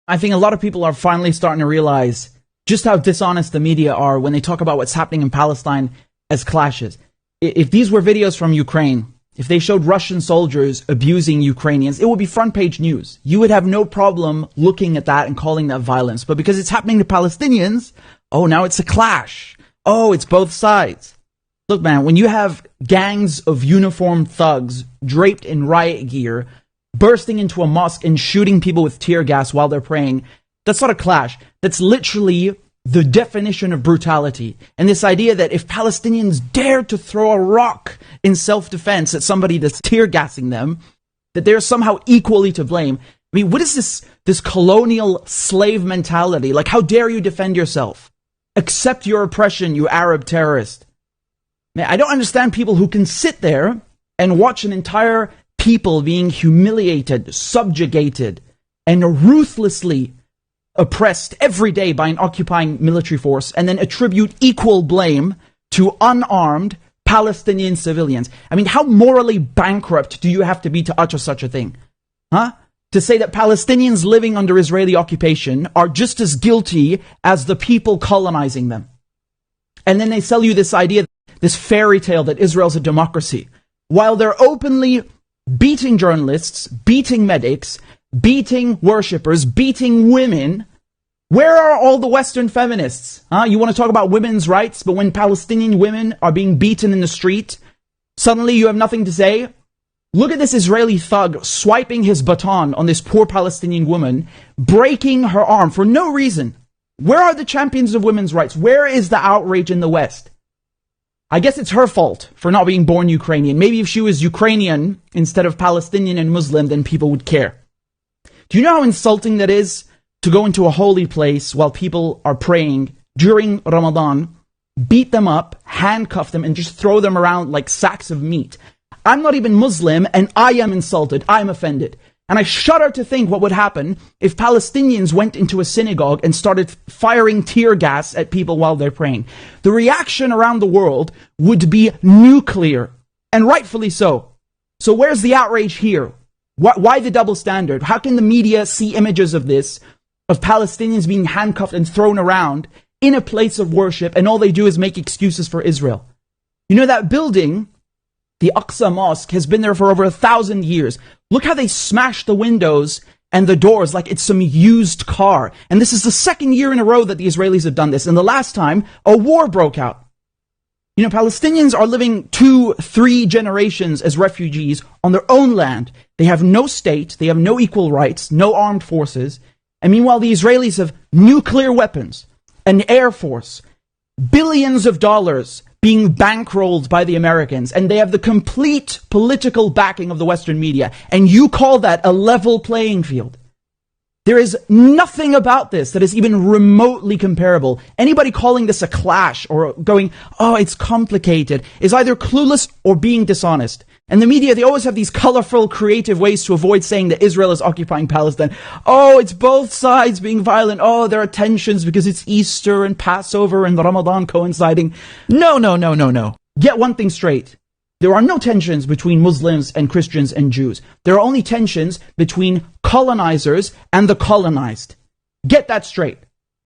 I think a lot of people are finally starting to realize just how dishonest the media are when they talk about what's happening in Palestine as clashes. If these were videos from Ukraine, if they showed Russian soldiers abusing Ukrainians, it would be front page news. You would have no problem looking at that and calling that violence. But because it's happening to Palestinians, oh, now it's a clash. Oh, it's both sides. Look, man, when you have gangs of uniformed thugs draped in riot gear bursting into a mosque and shooting people with tear gas while they're praying, that's not a clash. That's literally the definition of brutality. And this idea that if Palestinians dare to throw a rock in self-defense at somebody that's tear gassing them, that they're somehow equally to blame. I mean, what is this colonial slave mentality? Like, how dare you defend yourself? Accept your oppression, you Arab terrorist. Man, I don't understand people who can sit there and watch an entire people being humiliated, subjugated, and ruthlessly oppressed every day by an occupying military force, and then attribute equal blame to unarmed Palestinian civilians. I mean, how morally bankrupt do you have to be to utter such a thing? Huh? To say that Palestinians living under Israeli occupation are just as guilty as the people colonizing them. And then they sell you this idea, this fairy tale that Israel's a democracy, while they're openly beating journalists, beating medics, beating worshippers, beating women. Where are all the Western feminists? You want to talk about women's rights, but when Palestinian women are being beaten in the street, suddenly you have nothing to say? Look at this Israeli thug swiping his baton on this poor Palestinian woman, breaking her arm for no reason. Where are the champions of women's rights? Where is the outrage in the West? I guess it's her fault for not being born Ukrainian. Maybe if she was Ukrainian instead of Palestinian and Muslim, then people would care. Do you know how insulting that is to go into a holy place while people are praying during Ramadan, beat them up, handcuff them, and just throw them around like sacks of meat? I'm not even Muslim, and I am insulted. I'm offended. And I shudder to think what would happen if Palestinians went into a synagogue and started firing tear gas at people while they're praying. The reaction around the world would be nuclear, and rightfully so. So where's the outrage here? Why the double standard? How can the media see images of this, of Palestinians being handcuffed and thrown around in a place of worship, and all they do is make excuses for Israel? You know, that building, the Aqsa Mosque, has been there for over 1,000 years. Look how they smashed the windows and the doors like it's some used car. And this is the second year in a row that the Israelis have done this. And the last time, a war broke out. You know, Palestinians are living 2-3 generations as refugees on their own land. They have no state, they have no equal rights, no armed forces. And meanwhile, the Israelis have nuclear weapons, an air force, billions of dollars being bankrolled by the Americans, and they have the complete political backing of the Western media. And you call that a level playing field? There is nothing about this that is even remotely comparable. Anybody calling this a clash or going, oh, it's complicated, is either clueless or being dishonest. And the media, they always have these colorful, creative ways to avoid saying that Israel is occupying Palestine. Oh, it's both sides being violent. Oh, there are tensions because it's Easter and Passover and Ramadan coinciding. No. Get one thing straight. There are no tensions between Muslims and Christians and Jews. There are only tensions between colonizers and the colonized. Get that straight.